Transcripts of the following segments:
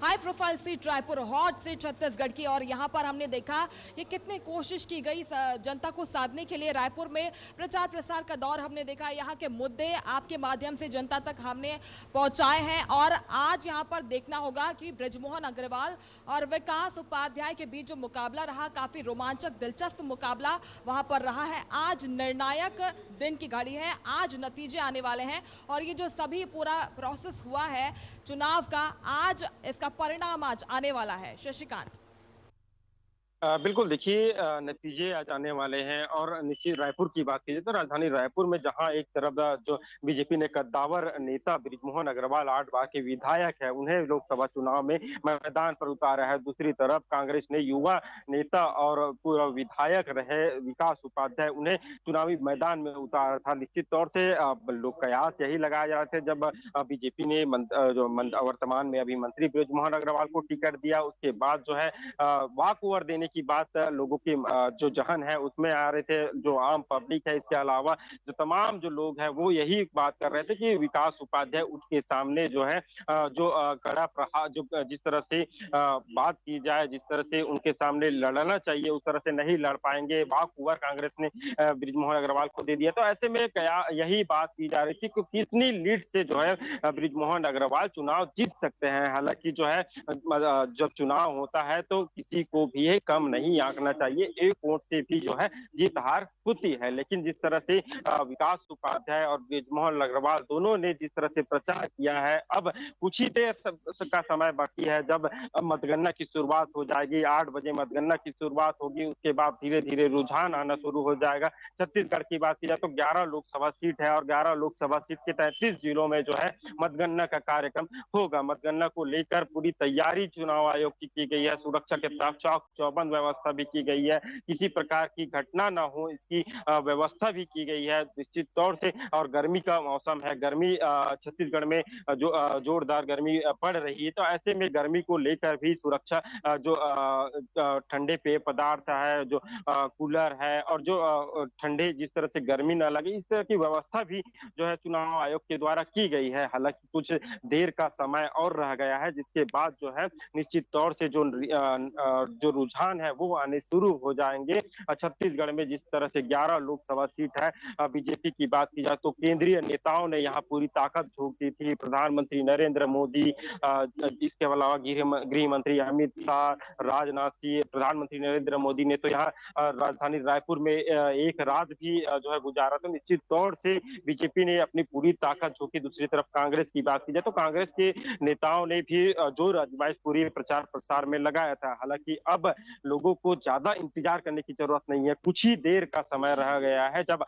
High profile seat Raipur, hot seat Chhattisgarh की। और यहाँ पर हमने देखा कि कितनी कोशिश की गई जनता को साधने के लिए। रायपुर में प्रचार प्रसार का दौर हमने देखा, यहाँ के मुद्दे आपके माध्यम से जनता तक हमने पहुंचाए हैं। और आज यहाँ पर देखना होगा कि बृजमोहन अग्रवाल और विकास उपाध्याय के बीच जो मुकाबला रहा, काफी रोमांचक दिलचस्प मुकाबला वहां पर रहा है। आज निर्णायक दिन की घड़ी है, आज नतीजे आने वाले हैं और ये जो सभी पूरा प्रोसेस हुआ है चुनाव का, आज इसका परिणाम आज आने वाला है। शशिकांत। बिल्कुल देखिए, नतीजे आज आने वाले हैं और निश्चित रायपुर की बात कीजिए तो राजधानी रायपुर में जहां एक तरफ जो बीजेपी ने कद्दावर नेता बृजमोहन अग्रवाल 8 बार के विधायक है उन्हें लोकसभा चुनाव में मैदान पर उतारा है, दूसरी तरफ कांग्रेस ने युवा नेता और पूर्व विधायक रहे विकास उपाध्याय उन्हें चुनावी मैदान में उतारा था। निश्चित तौर से लोग कयास यही लगाए जा रहे थे जब बीजेपी ने वर्तमान में अभी मंत्री बृजमोहन अग्रवाल को टिकट दिया, उसके बाद जो है वॉक ओवर देने की बात लोगों की जो जहन है उसमें आ रहे थे, जो आम पब्लिक है। इसके अलावा जो तमाम जो लोग हैं वो यही बात कर रहे थे कि विकास उपाध्याय उनके सामने जो है जो कड़ा प्रहार, जो जिस तरह से बात की जाए, जिस तरह से उनके सामने लड़ना चाहिए उस तरह से नहीं लड़ पाएंगे। वॉक ओवर कांग्रेस ने बृजमोहन अग्रवाल को दे दिया। तो ऐसे में यही बात की जा रही थी कि कितनी लीड से जो है बृजमोहन अग्रवाल चुनाव जीत सकते हैं। हालांकि जो है जब चुनाव होता है तो किसी को भी कम नहीं आंकना चाहिए, एक वोट से भी जो है जीत हार होती है। लेकिन जिस तरह से विकास उपाध्याय और बृजमोहन अग्रवाल दोनों ने जिस तरह से प्रचार किया है, अब कुछ ही देर का समय बाकी है जब मतगणना की शुरुआत हो जाएगी। 8 बजे मतगणना की शुरुआत होगी, उसके बाद धीरे धीरे रुझान आना शुरू हो जाएगा। छत्तीसगढ़ की बात की जाए तो 11 लोकसभा सीट है और 11 लोकसभा सीट के 33 जिलों में जो है मतगणना का कार्यक्रम होगा। मतगणना को लेकर पूरी तैयारी चुनाव आयोग की गई है, सुरक्षा के चाक चौबंद व्यवस्था भी की गई है, किसी प्रकार की घटना ना हो इसकी व्यवस्था भी की गई है निश्चित तौर से। और गर्मी का मौसम है, गर्मी छत्तीसगढ़ में जो जोरदार गर्मी पड़ रही है, तो ऐसे में गर्मी को लेकर भी सुरक्षा जो ठंडे पेय पदार्थ है, जो कूलर है और जो ठंडे जिस तरह से गर्मी ना लगे इस तरह की व्यवस्था भी जो है चुनाव आयोग के द्वारा की गई है। हालांकि कुछ देर का समय और रह गया है जिसके बाद जो है निश्चित तौर से जो रुझान है वो आने शुरू हो जाएंगे। छत्तीसगढ़ में जिस तरह से 11 लोकसभा सीट है, बीजेपी की बात की जाए तो केंद्रीय नेताओं ने यहाँ पूरी ताकत झोंक दी थी। प्रधानमंत्री नरेंद्र मोदी, इसके अलावा गृह मंत्री अमित शाह, राजनाथ सिंह, प्रधानमंत्री नरेंद्र मोदी ने तो यहाँ राजधानी रायपुर में एक रात भी जो है गुजारा। तो निश्चित तौर से बीजेपी ने अपनी पूरी ताकत झोंकी। दूसरी तरफ कांग्रेस की बात की जाए तो कांग्रेस के नेताओं ने भी जोर आजमाइश पूरी प्रचार प्रसार में लगाया था। हालांकि अब लोगों को ज्यादा इंतजार करने की जरूरत नहीं है, कुछ ही देर का समय रह गया है जब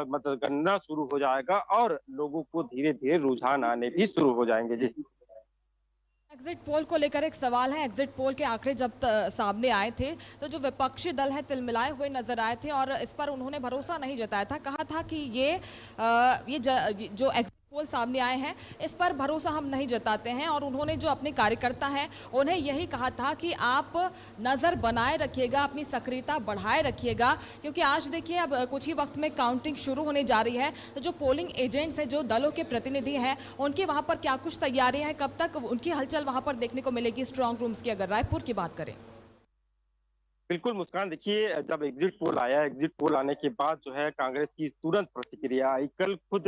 मतगणना शुरू हो जाएगा और लोगों को धीरे धीरे रुझान आने भी शुरू हो जाएंगे। जी, एग्जिट पोल को लेकर एक सवाल है। एग्जिट पोल के आंकड़े जब सामने आए थे तो जो विपक्षी दल है तिलमिलाए हुए नजर आए थे और इस पर उन्होंने भरोसा नहीं जताया था। कहा था कि जो एग्जिट पोल सामने आए हैं इस पर भरोसा हम नहीं जताते हैं। और उन्होंने जो अपने कार्यकर्ता हैं उन्हें यही कहा था कि आप नज़र बनाए रखिएगा, अपनी सक्रियता बढ़ाए रखिएगा, क्योंकि आज देखिए अब कुछ ही वक्त में काउंटिंग शुरू होने जा रही है। तो जो पोलिंग एजेंट्स हैं, जो दलों के प्रतिनिधि हैं, उनकी वहाँ पर क्या कुछ तैयारियाँ हैं, कब तक उनकी हलचल वहाँ पर देखने को मिलेगी स्ट्रॉन्ग रूम्स की, अगर रायपुर की बात करें? बिल्कुल मुस्कान, देखिए जब एग्जिट पोल आया, एग्जिट पोल आने के बाद जो है कांग्रेस की तुरंत प्रतिक्रिया आई। कल खुद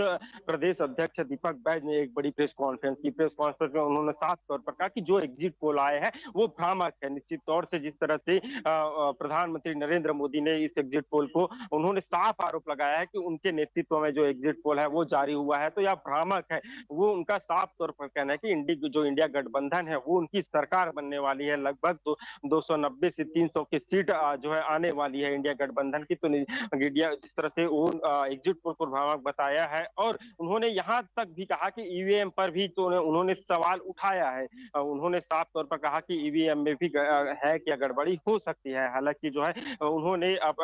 प्रदेश अध्यक्ष दीपक बैज ने एक बड़ी प्रेस कॉन्फ्रेंस की। प्रेस कॉन्फ्रेंस में उन्होंने साफ तौर पर कहा कि जो एग्जिट पोल आए हैं वो भ्रामक है। निश्चित तौर से जिस तरह से प्रधानमंत्री नरेंद्र मोदी ने इस एग्जिट पोल को उन्होंने साफ आरोप लगाया है कि उनके नेतृत्व में जो एग्जिट पोल है वो जारी हुआ है तो यह भ्रामक है। वो उनका साफ तौर पर कहना है कि जो इंडिया गठबंधन है वो उनकी सरकार बनने वाली है। लगभग 290 से 300 की सीट जो है आने वाली है इंडिया गठबंधन की। तो इंडिया जिस तरह से वो एग्जिट पोल को भ्रामक बताया है और उन्होंने यहाँ तक भी कहा कि ईवीएम पर भी तो उन्होंने सवाल उठाया है। उन्होंने साफ तौर पर कहा कि ईवीएम में भी है क्या गड़बड़ी हो सकती है। हालांकि जो है उन्होंने अब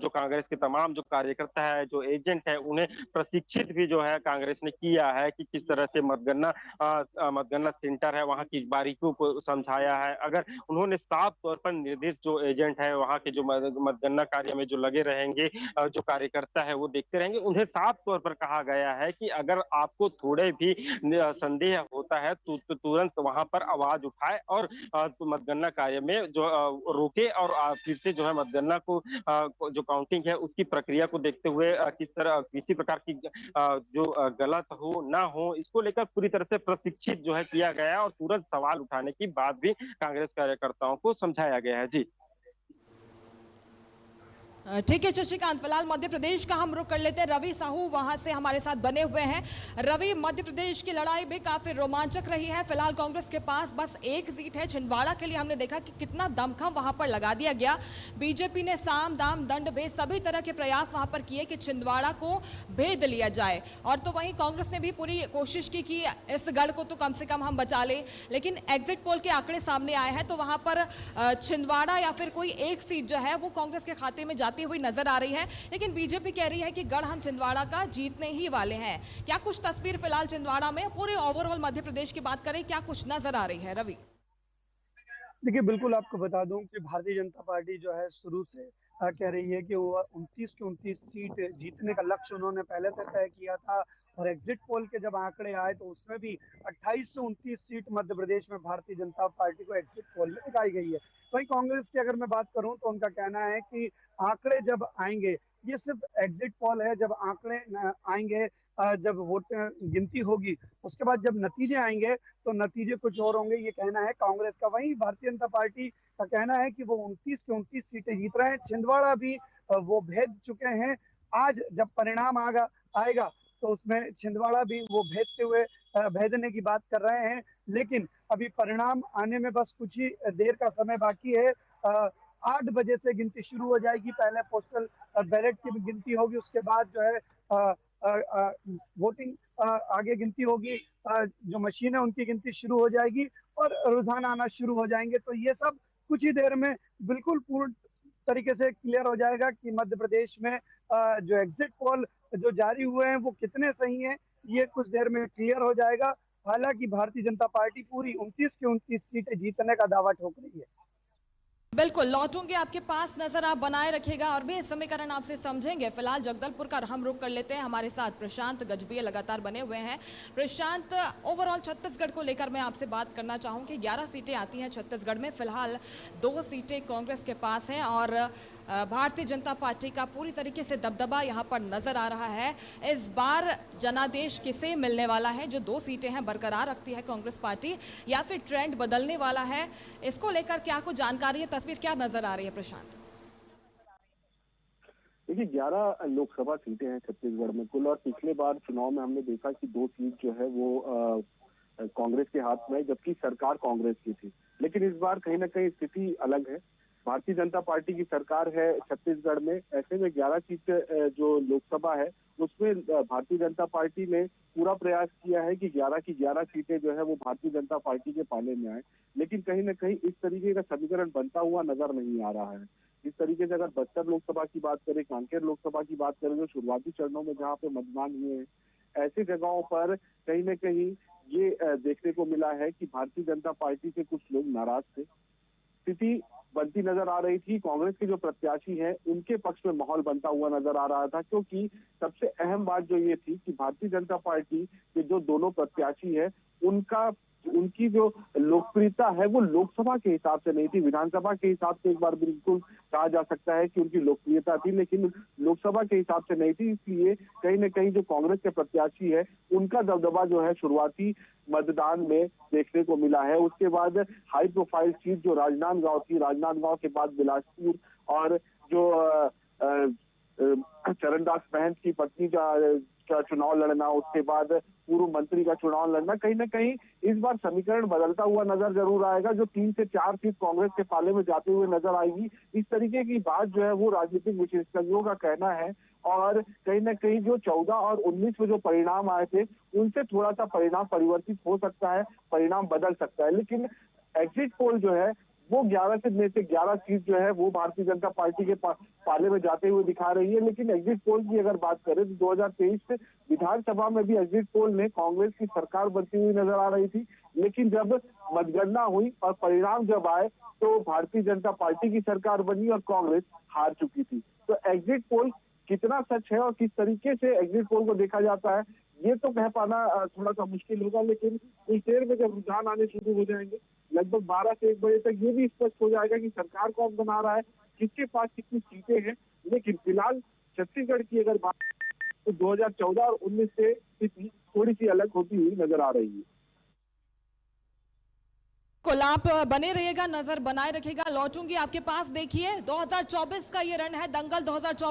जो कांग्रेस के तमाम जो कार्यकर्ता है, जो एजेंट है, उन्हें प्रशिक्षित भी जो है कांग्रेस ने किया है कि किस तरह से मतगणना सेंटर है वहां की बारीकियों को समझाया है। अगर उन्होंने साफ तौर पर निर्देश जो एजेंट है, वहाँ के जो मतगणना कार्य में जो लगे रहेंगे, जो कार्यकर्ता है वो देखते रहेंगे, उन्हें साफ तौर पर कहा गया है कि अगर आपको थोड़े भी संदेह होता है तो तुरंत वहां पर आवाज उठाए और तो मतगणना कार्य में जो रोके और फिर से जो है मतगणना को जो काउंटिंग है उसकी प्रक्रिया को देखते हुए किस तरह किसी प्रकार की जो गलत हो ना हो, इसको लेकर पूरी तरह से प्रशिक्षित जो है किया गया है और तुरंत सवाल उठाने की बात भी कांग्रेस कार्यकर्ताओं को समझाया गया है। जी ठीक है शशिकांत, फिलहाल मध्य प्रदेश का हम रुख कर लेते हैं। रवि साहू वहां से हमारे साथ बने हुए हैं। रवि, मध्य प्रदेश की लड़ाई भी काफी रोमांचक रही है। फिलहाल कांग्रेस के पास बस एक सीट है। छिंदवाड़ा के लिए हमने देखा कि कितना दमखम वहां पर लगा दिया गया। बीजेपी ने साम दाम दंड भेद सभी तरह के प्रयास वहां पर किए कि छिंदवाड़ा को भेद लिया जाए, और तो वहीं कांग्रेस ने भी पूरी कोशिश की कि इस गढ़ को तो कम से कम हम बचा ले। लेकिन एग्जिट पोल के आंकड़े सामने आए हैं तो वहां पर छिंदवाड़ा या फिर कोई एक सीट जो है वो कांग्रेस के खाते में जाती हुई नजर आ रही है। लेकिन बीजेपी कह रही है कि गढ़ हम छिंदवाड़ा का जीतने ही वाले हैं। क्या कुछ तस्वीर फिलहाल छिंदवाड़ा में, पूरे ओवरऑल मध्य प्रदेश की बात करें, क्या कुछ नजर आ रही है रवि? देखिए, बिल्कुल आपको बता दूं कि भारतीय जनता पार्टी जो है शुरू से कह रही है कि वो 29 की 29 सीट जीतने का लक्ष्य उन्होंने पहले से तय किया था। और एग्जिट पोल के जब आंकड़े आए तो उसमें भी 28 से 29 सीट मध्य प्रदेश में भारतीय जनता पार्टी को एग्जिट पोल में दिखाई गई है। वहीं कांग्रेस की अगर मैं बात करूं तो उनका कहना है कि आंकड़े जब आएंगे, ये सिर्फ एग्जिट पोल है, जब आंकड़े आएंगे, जब वोट गिनती होगी, उसके बाद जब नतीजे आएंगे तो नतीजे कुछ और होंगे, ये कहना है कांग्रेस का। वहीं भारतीय जनता पार्टी का कहना है कि वो 29 की 29 सीटें जीत रहे हैं। छिंदवाड़ा भी वो भेज चुके हैं। आज जब परिणाम आएगा तो उसमें छिंदवाड़ा भी वो भेजते हुए भेजने की बात कर रहे हैं। लेकिन अभी परिणाम आने में बस कुछ ही देर का समय बाकी है। 8 बजे से गिनती शुरू हो जाएगी। पहले पोस्टल बैलेट की गिनती होगी, उसके बाद जो है वोटिंग आगे गिनती होगी, जो मशीन है उनकी गिनती शुरू हो जाएगी और रुझान आना शुरू हो जाएंगे। तो ये सब कुछ ही देर में बिल्कुल पूर्ण तरीके से क्लियर हो जाएगा कि मध्य प्रदेश में जो एग्जिट पोल जो जारी हुए हैं वो कितने सही हैं, ये कुछ देर में क्लियर हो जाएगा। हालांकि भारतीय जनता पार्टी पूरी 29 की 29 सीटें जीतने का दावा ठोक रही है। बिल्कुल लौटूंगे आपके पास, नजर आप बनाए रखेगा और भी समीकरण आपसे समझेंगे। फिलहाल जगदलपुर का हम रुख कर लेते हैं। हमारे साथ प्रशांत गजभिये लगातार बने हुए हैं। प्रशांत, ओवरऑल छत्तीसगढ़ को लेकर मैं आपसे बात करना चाहूँगी। 11 सीटें आती हैं छत्तीसगढ़ में, फिलहाल 2 सीटें कांग्रेस के पास हैं और भारतीय जनता पार्टी का पूरी तरीके से दबदबा यहाँ पर नजर आ रहा है। इस बार जनादेश किसे मिलने वाला है? जो 2 सीटें हैं बरकरार रखती है कांग्रेस पार्टी, या फिर ट्रेंड बदलने वाला है? इसको लेकर क्या कुछ जानकारी है, तस्वीर क्या नजर आ रही है प्रशांत? देखिए, 11 लोकसभा सीटें हैं छत्तीसगढ़ में कुल, और पिछले बार चुनाव में हमने देखा कि 2 सीट जो है वो कांग्रेस के हाथ में है, जबकि सरकार कांग्रेस की थी। लेकिन इस बार कहीं ना कहीं स्थिति अलग है। भारतीय जनता पार्टी की सरकार है छत्तीसगढ़ में। ऐसे में 11 सीट जो लोकसभा है उसमें भारतीय जनता पार्टी ने पूरा प्रयास किया है कि 11 की 11 सीटें जो है वो भारतीय जनता पार्टी के पाले में आए। लेकिन कहीं ना कहीं इस तरीके का समीकरण बनता हुआ नजर नहीं आ रहा है। इस तरीके से अगर बस्तर लोकसभा की बात करें, कांकेर लोकसभा की बात करें, जो शुरुआती चरणों में जहाँ पे मतदान हुए हैं, ऐसी जगहों पर कहीं न कहीं ये देखने को मिला है कि भारतीय जनता पार्टी से कुछ लोग नाराज थे। स्थिति बनती नजर आ रही थी। कांग्रेस के जो प्रत्याशी हैं उनके पक्ष में माहौल बनता हुआ नजर आ रहा था, क्योंकि सबसे अहम बात जो ये थी कि भारतीय जनता पार्टी के जो दोनों प्रत्याशी है उनकी जो लोकप्रियता है वो लोकसभा के हिसाब से नहीं थी, विधानसभा के हिसाब से एक बार बिल्कुल कहा जा सकता है कि उनकी लोकप्रियता थी, लेकिन लोकसभा के हिसाब से नहीं थी। इसलिए कहीं न कहीं जो कांग्रेस के प्रत्याशी है उनका दबदबा जो है शुरुआती मतदान में देखने को मिला है। उसके बाद हाई प्रोफाइल सीट जो राजनांदगांव थी, राजनांदगांव के बाद बिलासपुर और जो चरणदास महंत की पत्नी का चुनाव लड़ना, उसके बाद पूर्व मंत्री का चुनाव लड़ना, कहीं ना कहीं इस बार समीकरण बदलता हुआ नजर जरूर आएगा। जो 3 से 4 सीट कांग्रेस के पाले में जाते हुए नजर आएगी, इस तरीके की बात जो है वो राजनीतिक विशेषज्ञों का कहना है। और कहीं ना कहीं जो 14 और 19 में जो परिणाम आए थे उनसे थोड़ा सा परिणाम परिवर्तित हो सकता है, परिणाम बदल सकता है। लेकिन एग्जिट पोल जो है वो 11 में से 11 सीट जो है वो भारतीय जनता पार्टी के पाले में जाते हुए दिखा रही है। लेकिन एग्जिट पोल की अगर बात करें तो 2023 विधानसभा में भी एग्जिट पोल में कांग्रेस की सरकार बनती हुई नजर आ रही थी। लेकिन जब मतगणना हुई और परिणाम जब आए तो भारतीय जनता पार्टी की सरकार बनी और कांग्रेस हार चुकी थी। तो एग्जिट पोल कितना सच है और किस तरीके से एग्जिट पोल को देखा जाता है, ये तो कह पाना थोड़ा सा मुश्किल होगा, लेकिन कुछ देर में जब रुझान आने शुरू हो जाएंगे, लगभग 12 से 1 बजे तक ये भी स्पष्ट हो जाएगा कि सरकार कौन बना रहा है, किसके पास कितनी सीटें हैं। लेकिन फिलहाल छत्तीसगढ़ की अगर बात तो 2014 और 19 से स्थिति थोड़ी सी अलग होती हुई नजर आ रही है। कुल आप बने रहिएगा, नजर बनाए रखिएगा। लौटूंगी आपके पास। देखिए 2024 का ये रन है, दंगल 2024।